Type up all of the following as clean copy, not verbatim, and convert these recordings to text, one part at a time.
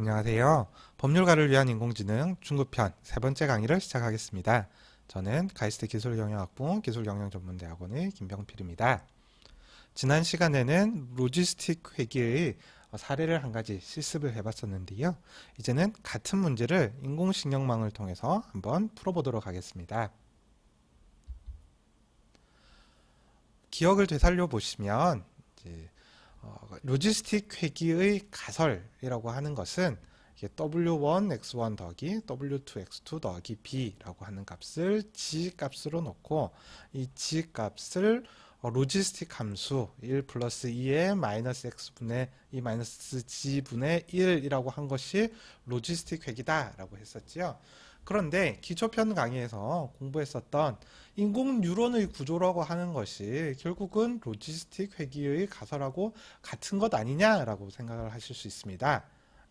안녕하세요. 법률가를 위한 인공지능 중급편 세 번째 강의를 시작하겠습니다. 저는 카이스트 기술경영학부 기술경영전문대학원의 김병필입니다. 지난 시간에는 로지스틱 회계의 사례를 한 가지 실습을 해봤었는데요. 이제는 같은 문제를 인공신경망을 통해서 한번 풀어보도록 하겠습니다. 기억을 되살려 보시면 로지스틱 회계의 가설이라고 하는 것은 W1 x1 더하기 W2 x2 더하기 b라고 하는 값을 g 값으로 놓고 이 g 값을 로지스틱 함수 1 플러스 2의 마이너스 x분의 2 마이너스 g분의 1이라고 한 것이 로지스틱 회계다 라고 했었지요. 그런데 기초편 강의에서 공부했었던 인공 뉴런의 구조라고 하는 것이 결국은 로지스틱 회계의 가설하고 같은 것 아니냐라고 생각을 하실 수 있습니다.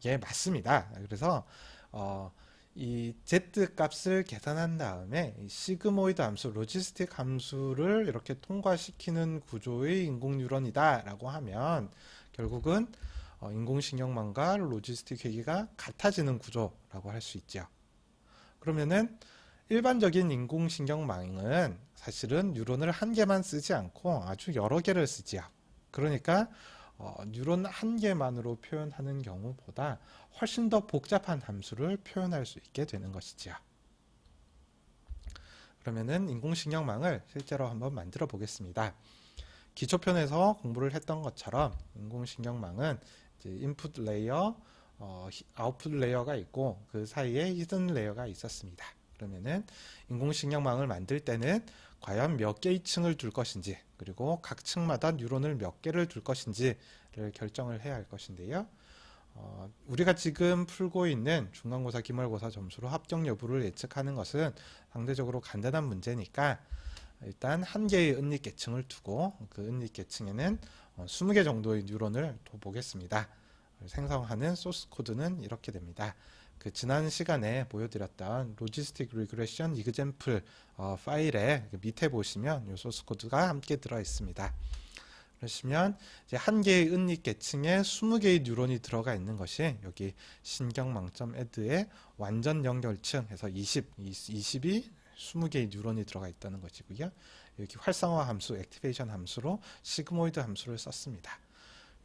예, 맞습니다. 그래서 이 z 값을 계산한 다음에 시그모이드 함수, 로지스틱 함수를 이렇게 통과시키는 구조의 인공 뉴런이다 라고 하면 결국은 인공신경망과 로지스틱 회계가 같아지는 구조라고 할 수 있죠. 그러면은 일반적인 인공신경망은 사실은 뉴런을 한 개만 쓰지 않고 아주 여러 개를 쓰지요. 그러니까 뉴런 한 개만으로 표현하는 경우보다 훨씬 더 복잡한 함수를 표현할 수 있게 되는 것이지요. 그러면은 인공신경망을 실제로 한번 만들어 보겠습니다. 기초편에서 공부를 했던 것처럼 인공신경망은 이제 인풋 레이어, 아웃풋 레이어가 있고 그 사이에 히든 레이어가 있었습니다. 그러면은 인공신경망을 만들 때는 과연 몇 개의 층을 둘 것인지 그리고 각 층마다 뉴런을 몇 개를 둘 것인지를 결정을 해야 할 것인데요. 우리가 지금 풀고 있는 중간고사, 기말고사 점수로 합격 여부를 예측하는 것은 상대적으로 간단한 문제니까 일단 한 개의 은닉계층을 두고 그 은닉계층에는 20개 정도의 뉴런을 둬보겠습니다. 생성하는 소스 코드는 이렇게 됩니다. 그 지난 시간에 보여드렸던 로지스틱 리그레션 이그젬플 파일에 밑에 보시면 이 소스 코드가 함께 들어 있습니다. 그러시면 이제 한 개의 은닉 계층에 20개의 뉴런이 들어가 있는 것이 여기 신경망점 애드의 완전 연결층 해서 20이 20개의 뉴런이 들어가 있다는 것이고요. 여기 활성화 함수, 액티베이션 함수로 시그모이드 함수를 썼습니다.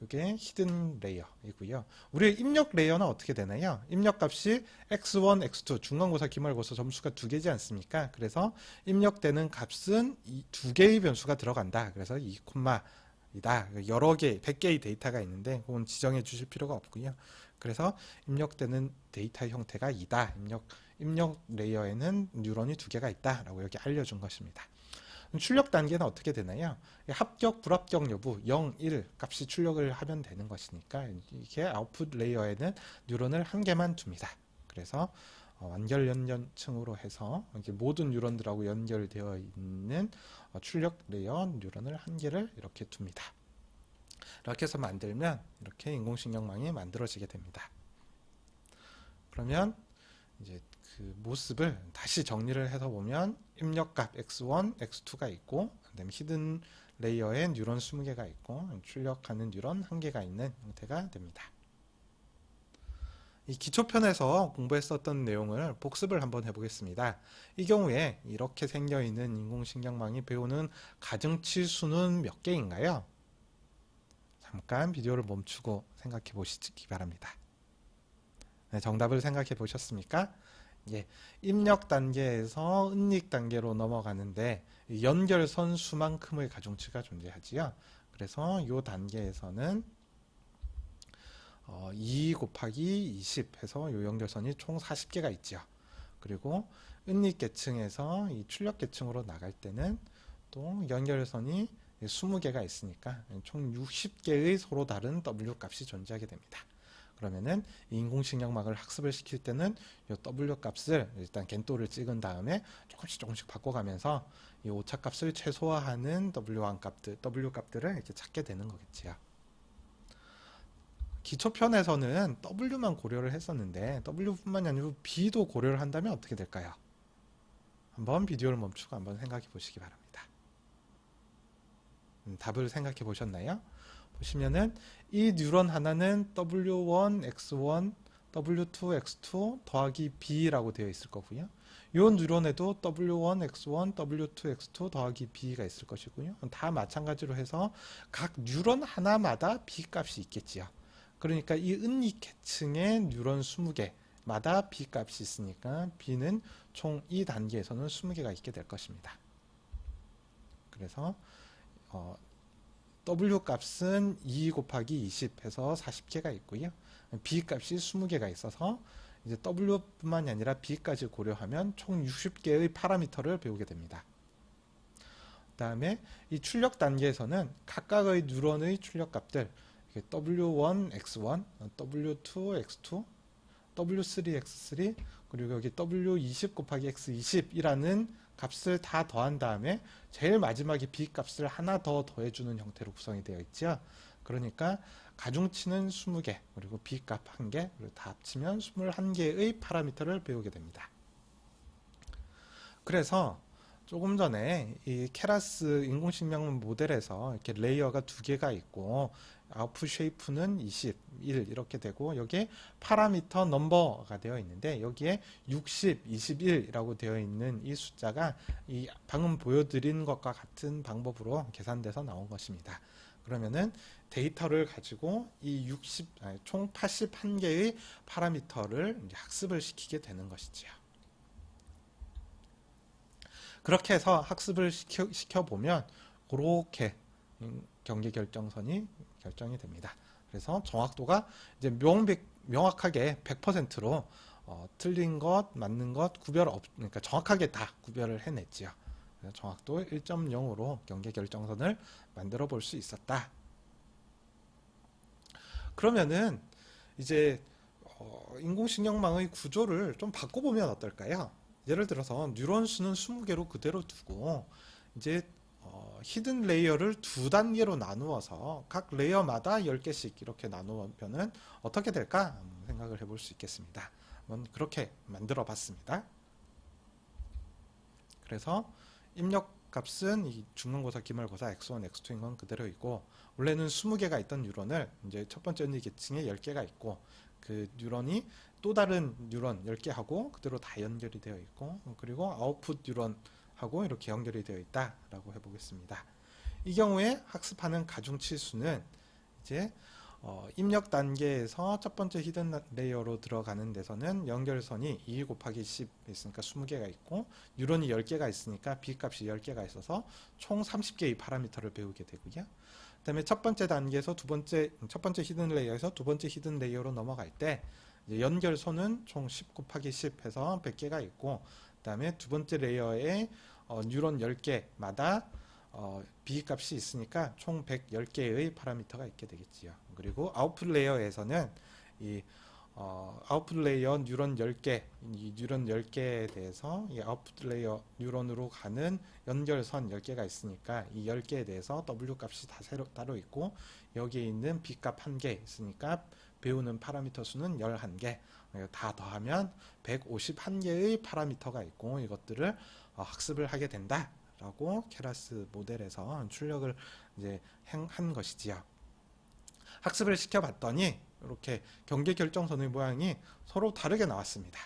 이게 히든 레이어이고요. 우리의 입력 레이어는 어떻게 되나요? 입력 값이 x1, x2, 중간고사, 기말고사 점수가 두 개지 않습니까? 그래서 입력되는 값은 이 두 개의 변수가 들어간다. 그래서 2, 이다. 여러 개, 100개의 데이터가 있는데 그건 지정해 주실 필요가 없고요. 그래서 입력되는 데이터 형태가 이다. 입력 레이어에는 뉴런이 두 개가 있다라고 여기 알려준 것입니다. 출력 단계는 어떻게 되나요? 합격, 불합격 여부 0, 1 값이 출력을 하면 되는 것이니까 이게 아웃풋 레이어에는 뉴런을 한 개만 둡니다. 그래서 완결 연결층으로 해서 모든 뉴런들하고 연결되어 있는 출력 레이어 뉴런을 한 개를 이렇게 둡니다. 이렇게 해서 만들면 이렇게 인공신경망이 만들어지게 됩니다. 그러면 이제 그 모습을 다시 정리를 해서 보면 입력값 x1, x2가 있고 그다음에 히든 레이어에 뉴런 20개가 있고 출력하는 뉴런 1개가 있는 형태가 됩니다. 이 기초편에서 공부했었던 내용을 복습을 한번 해보겠습니다. 이 경우에 이렇게 생겨있는 인공신경망이 배우는 가중치 수는 몇 개인가요? 잠깐 비디오를 멈추고 생각해 보시기 바랍니다. 네, 정답을 생각해 보셨습니까? 예, 입력 단계에서 은닉 단계로 넘어가는데 연결선 수만큼의 가중치가 존재하지요. 그래서 이 단계에서는 2 곱하기 20 해서 이 연결선이 총 40개가 있죠. 그리고 은닉 계층에서 이 출력 계층으로 나갈 때는 또 연결선이 20개가 있으니까 총 60개의 서로 다른 W 값이 존재하게 됩니다. 그러면은 인공신경망을 학습을 시킬 때는 이 W 값을 일단 겐또를 찍은 다음에 조금씩 바꿔가면서 이 오차 값을 최소화하는 W1 값들, W 값들을 이렇게 찾게 되는 거겠지요. 기초편에서는 W만 고려를 했었는데 W뿐만이 아니고 B도 고려를 한다면 어떻게 될까요? 한번 비디오를 멈추고 한번 생각해 보시기 바랍니다. 답을 생각해 보셨나요? 보시면은 이 뉴런 하나는 W1, X1, W2, X2 더하기 B라고 되어 있을 거고요. 이 뉴런에도 W1, X1, W2, X2 더하기 B가 있을 것이고요. 다 마찬가지로 해서 각 뉴런 하나마다 B 값이 있겠지요. 그러니까 이 은닉 계층의 뉴런 20개마다 B 값이 있으니까 B는 총 이 단계에서는 20개가 있게 될 것입니다. 그래서 W 값은 2 곱하기 20 해서 40개가 있고요. B 값이 20개가 있어서 이제 W뿐만이 아니라 B까지 고려하면 총 60개의 파라미터를 배우게 됩니다. 그 다음에 이 출력 단계에서는 각각의 뉴런의 출력값들 W1, X1, W2, X2, W3, X3 그리고 여기 W20 곱하기 X20이라는 값을 다 더한 다음에 제일 마지막에 B 값을 하나 더 더해주는 형태로 구성이 되어 있죠. 그러니까 가중치는 20개 그리고 B 값 1개 그리고 다 합치면 21개의 파라미터를 배우게 됩니다. 그래서 조금 전에 이 케라스 인공식량 모델에서 이렇게 레이어가 2개가 있고 아웃풋 쉐이프는 21 이렇게 되고 여기에 파라미터 넘버가 되어 있는데 여기에 60, 21이라고 되어 있는 이 숫자가 이 방금 보여드린 것과 같은 방법으로 계산돼서 나온 것입니다. 그러면은 데이터를 가지고 이 총 81개의 파라미터를 이제 학습을 시키게 되는 것이지요. 그렇게 해서 학습을 시켜보면 그렇게 경계 결정선이 결정이 됩니다. 그래서 정확도가 이제 명확하게 100%로 틀린 것, 맞는 것 그러니까 정확하게 다 구별을 해냈지요. 그래서 정확도 1.0으로 경계 결정선을 만들어 볼 수 있었다. 그러면은 이제 인공신경망의 구조를 좀 바꿔보면 어떨까요? 예를 들어서 뉴런 수는 20개로 그대로 두고 이제 히든 레이어를 2단계로 나누어서 각 레이어마다 10개씩 이렇게 나누면은 어떻게 될까 생각을 해볼 수 있겠습니다. 한번 그렇게 만들어 봤습니다. 그래서 입력 값은 이 중간고사, 기말고사, X1, X2인 건 그대로 있고 원래는 20개가 있던 뉴런을 이제 첫 번째 언니 계층에 10개가 있고 그 뉴런이 또 다른 뉴런 10개하고 그대로 다 연결이 되어 있고 그리고 아웃풋 뉴런하고 이렇게 연결이 되어 있다라고 해보겠습니다. 이 경우에 학습하는 가중치 수는 이제 입력 단계에서 첫 번째 히든 레이어로 들어가는 데서는 연결선이 2 곱하기 10 있으니까 20개가 있고 뉴런이 10개가 있으니까 B 값이 10개가 있어서 총 30개의 파라미터를 배우게 되고요. 그 다음에 첫 번째 단계에서 첫 번째 히든 레이어에서 두 번째 히든 레이어로 넘어갈 때 연결선은 총 10 곱하기 10 해서 100개가 있고 그 다음에 두 번째 레이어에 뉴런 10개마다 B 값이 있으니까 총 110개의 파라미터가 있게 되겠지요. 그리고 아웃풋 레이어에서는 이 아웃풋 레이어 뉴런 10개, 이 뉴런 10개에 대해서 이 아웃풋 레이어 뉴런으로 가는 연결선 10개가 있으니까 이 10개에 대해서 W 값이 다 따로 있고 여기에 있는 B 값 1개 있으니까 배우는 파라미터 수는 11개, 다 더하면 151개의 파라미터가 있고 이것들을 학습을 하게 된다. 라고 케라스 모델에서 출력을 이제 한 것이지요. 학습을 시켜봤더니 이렇게 경계 결정선의 모양이 서로 다르게 나왔습니다.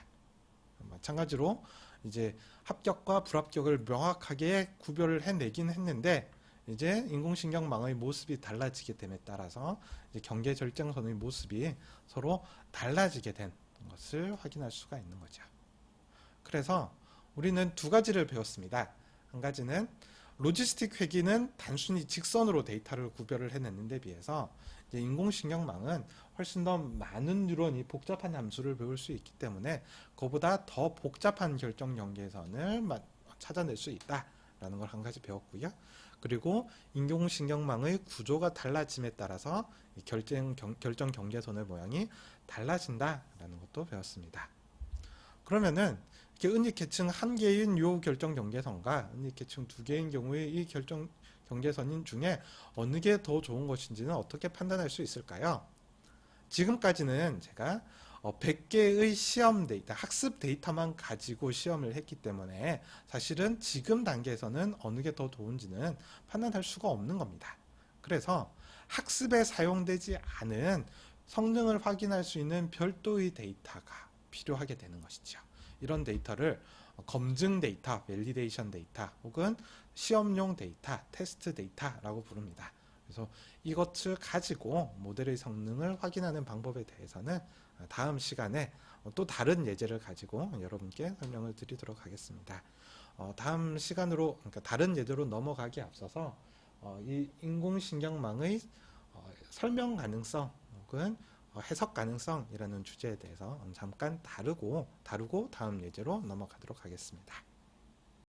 마찬가지로 이제 합격과 불합격을 명확하게 구별을 해내긴 했는데 이제 인공신경망의 모습이 달라지게 됨에 따라서 이제 경계 결정선의 모습이 서로 달라지게 된 것을 확인할 수가 있는 거죠. 그래서 우리는 두 가지를 배웠습니다. 한 가지는 로지스틱 회귀는 단순히 직선으로 데이터를 구별을 해냈는데 비해서 이제 인공신경망은 훨씬 더 많은 뉴런이 복잡한 함수를 배울 수 있기 때문에 그보다 더 복잡한 결정 경계선을 찾아낼 수 있다라는 걸 한 가지 배웠고요. 그리고 인공신경망의 구조가 달라짐에 따라서 이 결정 경계선의 모양이 달라진다라는 것도 배웠습니다. 그러면은 은닉 계층 1개인 요 결정 경계선과 은닉 계층 2개인 경우에 이 결정 경계선 중에 어느 게 더 좋은 것인지는 어떻게 판단할 수 있을까요? 지금까지는 제가 100개의 시험 데이터, 학습 데이터만 가지고 시험을 했기 때문에 사실은 지금 단계에서는 어느 게 더 좋은지는 판단할 수가 없는 겁니다. 그래서 학습에 사용되지 않은 성능을 확인할 수 있는 별도의 데이터가 필요하게 되는 것이죠. 이런 데이터를 검증 데이터, 밸리데이션 데이터 혹은 시험용 데이터, 테스트 데이터라고 부릅니다. 그래서 이것을 가지고 모델의 성능을 확인하는 방법에 대해서는 다음 시간에 또 다른 예제를 가지고 여러분께 설명을 드리도록 하겠습니다. 다음 시간으로, 그러니까 다른 예제로 넘어가기 앞서서 이 인공신경망의 설명 가능성 혹은 해석 가능성이라는 주제에 대해서 잠깐 다루고 다음 예제로 넘어가도록 하겠습니다.